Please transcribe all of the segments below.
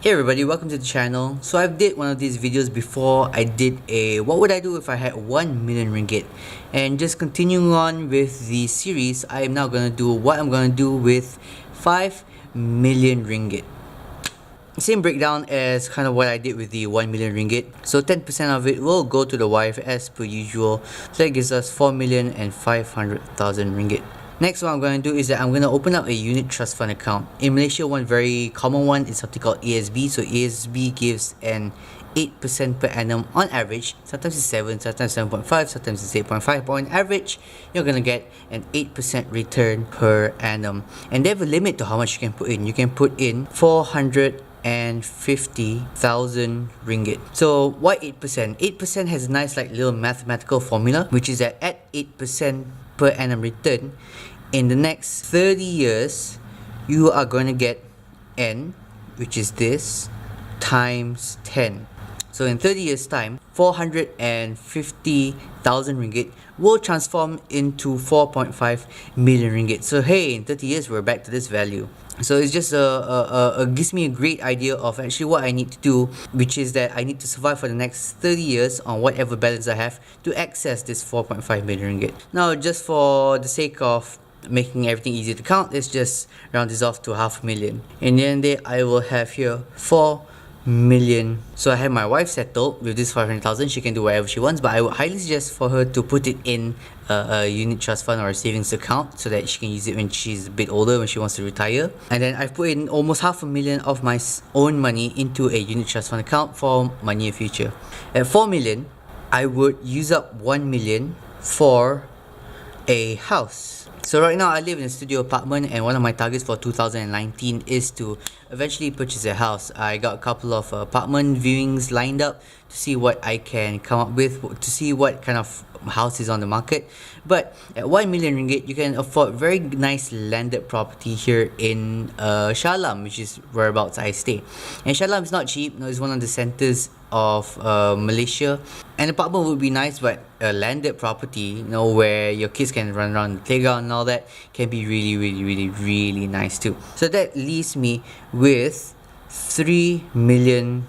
Hey everybody, welcome to the channel. So I've did one of these videos before. I did a what would I do if I had 1 million ringgit, and just continuing on with the series, I am now going to do what I'm going to do with 5 million ringgit. Same breakdown as kind of what I did with the 1 million ringgit. So 10% of it will go to the wife as per usual. So that gives us 4,500,000 ringgit. Next, what I'm going to do is that I'm going to open up a unit trust fund account. In Malaysia, one very common one is something called ASB. So ASB gives an 8% per annum on average. Sometimes it's 7, sometimes 7.5, sometimes it's 8.5. But on average, you're going to get an 8% return per annum. And they have a limit to how much you can put in. You can put in 450,000 ringgit. So why 8%? 8% has a nice little mathematical formula, which is that at 8% per annum return, in the next 30 years, you are going to get N, which is this, times 10. So in 30 years time, 450,000 ringgit will transform into 4.5 million ringgit. So hey, in 30 years, we're back to this value. So it's just gives me a great idea of actually what I need to do, which is that I need to survive for the next 30 years on whatever balance I have to access this 4.5 million ringgit. Now, just for the sake of making everything easy to count, let's just round this off to 500,000. In the end of the day, I will have here 4 million. So I have my wife settled with this 500,000. She can do whatever she wants, but I would highly suggest for her to put it in a unit trust fund or a savings account so that she can use it when she's a bit older, when she wants to retire. And then I've put in almost 500,000 of my own money into a unit trust fund account for my near future. At 4 million, I would use up 1 million for a house. So right now I live in a studio apartment, and one of my targets for 2019 is to eventually purchase a house. I got a couple of apartment viewings lined up to see what I can come up with, to see what kind of house is on the market. But at 1 million ringgit, you can afford very nice landed property here in Shah Alam, which is whereabouts I stay. And Shah Alam is not cheap. No, it's one of the centers of Malaysia. An apartment would be nice, but a landed property, where your kids can run around the playground and all that, can be really nice too. So that leaves me with 3 million.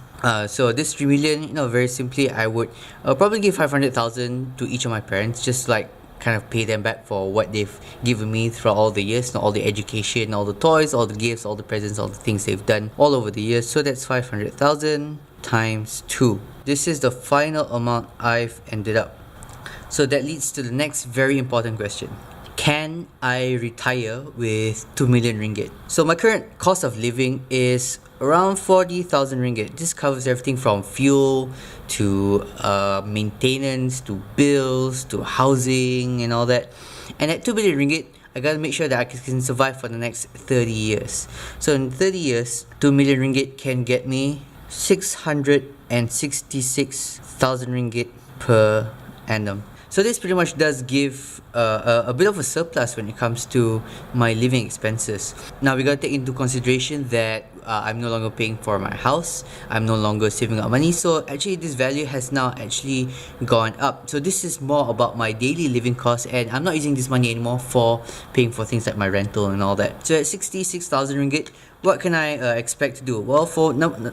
So this 3 million, very simply, I would probably give 500,000 to each of my parents, just kind of pay them back for what they've given me throughout all the years, all the education, all the toys, all the gifts, all the presents, all the things they've done all over the years. So that's 500,000 times 2. This is the final amount I've ended up. So that leads to the next very important question. Can I retire with 2 million ringgit? So my current cost of living is around 40,000 ringgit. This covers everything from fuel to maintenance to bills to housing and all that. And at 2 million ringgit, I gotta make sure that I can survive for the next 30 years. So in 30 years, 2 million ringgit can get me 666,000 ringgit per annum. So this pretty much does give a bit of a surplus when it comes to my living expenses. Now we gotta take into consideration that I'm no longer paying for my house. I'm no longer saving up money. So actually this value has now actually gone up. So this is more about my daily living costs, and I'm not using this money anymore for paying for things like my rental and all that. So at 66,000 ringgit, what can I expect to do? Well, for number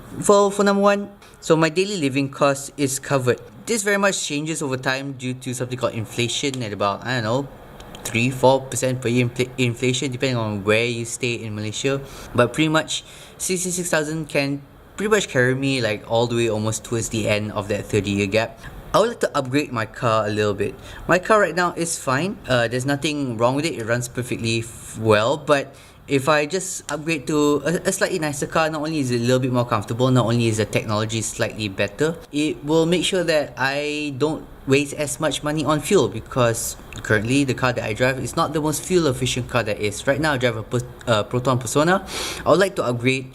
one, so my daily living cost is covered. This very much changes over time due to something called inflation at about, 3-4% per year inflation, depending on where you stay in Malaysia. But pretty much 66,000 can pretty much carry me all the way almost towards the end of that 30-year gap. I would like to upgrade my car a little bit. My car right now is fine. There's nothing wrong with it. It runs perfectly well, but if I just upgrade to a slightly nicer car, not only is it a little bit more comfortable, not only is the technology slightly better, it will make sure that I don't waste as much money on fuel, because currently the car that I drive is not the most fuel efficient car there is. Right now I drive a Proton Persona. I would like to upgrade.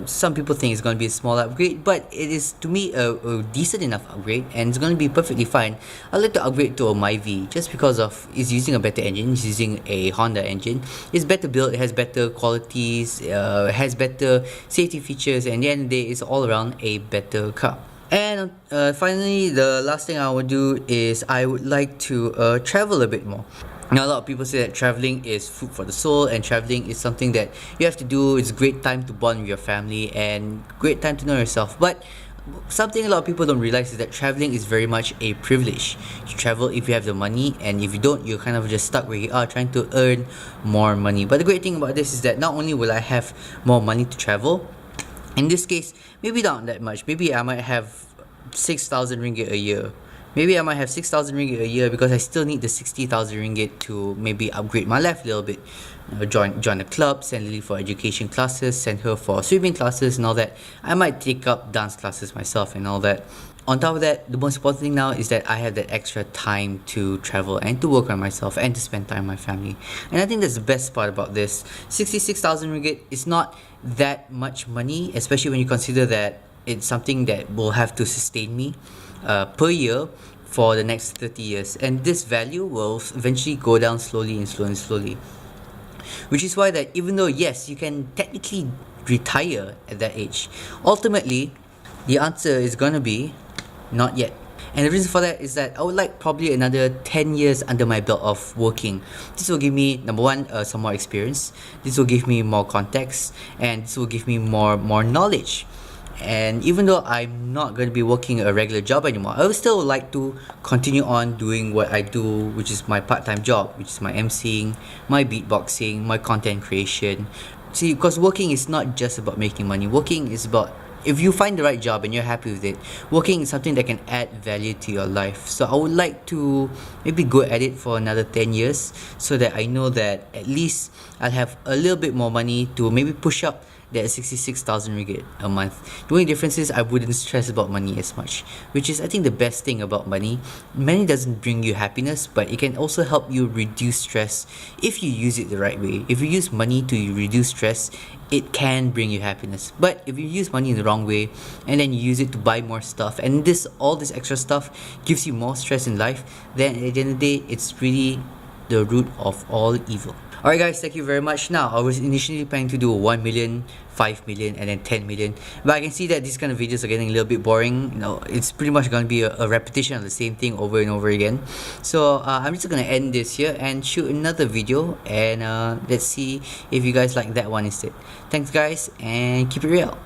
Some people think it's going to be a small upgrade, but it is to me a decent enough upgrade, and it's going to be perfectly fine. I'd like to upgrade to a Myvi just because of it's using a better engine. It's using a Honda engine. It's better built, it has better qualities, has better safety features, and at the end of the day, it's all around a better car. And finally, the last thing I would do is I would like to travel a bit more. Now, a lot of people say that traveling is food for the soul, and traveling is something that you have to do. It's a great time to bond with your family and great time to know yourself. But something a lot of people don't realize is that traveling is very much a privilege. You travel if you have the money, and if you don't, you're kind of just stuck where you are trying to earn more money. But the great thing about this is that not only will I have more money to travel, in this case, maybe not that much. Maybe I might have 6,000 ringgit a year. Maybe I might have 6,000 ringgit a year because I still need the 60,000 ringgit to maybe upgrade my life a little bit. Join a club, send Lily for education classes, send her for swimming classes and all that. I might take up dance classes myself and all that. On top of that, the most important thing now is that I have that extra time to travel and to work on myself and to spend time with my family. And I think that's the best part about this. 66,000 ringgit is not that much money, especially when you consider that it's something that will have to sustain me per year for the next 30 years. And this value will eventually go down slowly and slowly and slowly. Which is why that even though, yes, you can technically retire at that age, ultimately, the answer is gonna be not yet. And the reason for that is that I would like probably another 10 years under my belt of working. This will give me, number one, some more experience. This will give me more context, and this will give me more knowledge. And even though I'm not going to be working a regular job anymore, I would still like to continue on doing what I do, which is my part-time job, which is my emceeing, my beatboxing, my content creation. See, because working is not just about making money. Working is about, if you find the right job and you're happy with it, working is something that can add value to your life. So I would like to maybe go at it for another 10 years so that I know that at least I'll have a little bit more money to maybe push up that 66,000 ringgit a month. The only difference is I wouldn't stress about money as much, which is I think the best thing about money. Money doesn't bring you happiness, but it can also help you reduce stress if you use it the right way. If you use money to reduce stress, it can bring you happiness. But if you use money in the wrong way and then you use it to buy more stuff, and all this extra stuff gives you more stress in life, then at the end of the day, it's really the root of all evil. Alright guys, thank you very much. Now, I was initially planning to do 1 million, 5 million, and then 10 million. But I can see that these kind of videos are getting a little bit boring. You know, it's pretty much going to be a repetition of the same thing over and over again. So I'm just going to end this here and shoot another video. And let's see if you guys like that one instead. Thanks guys, and keep it real.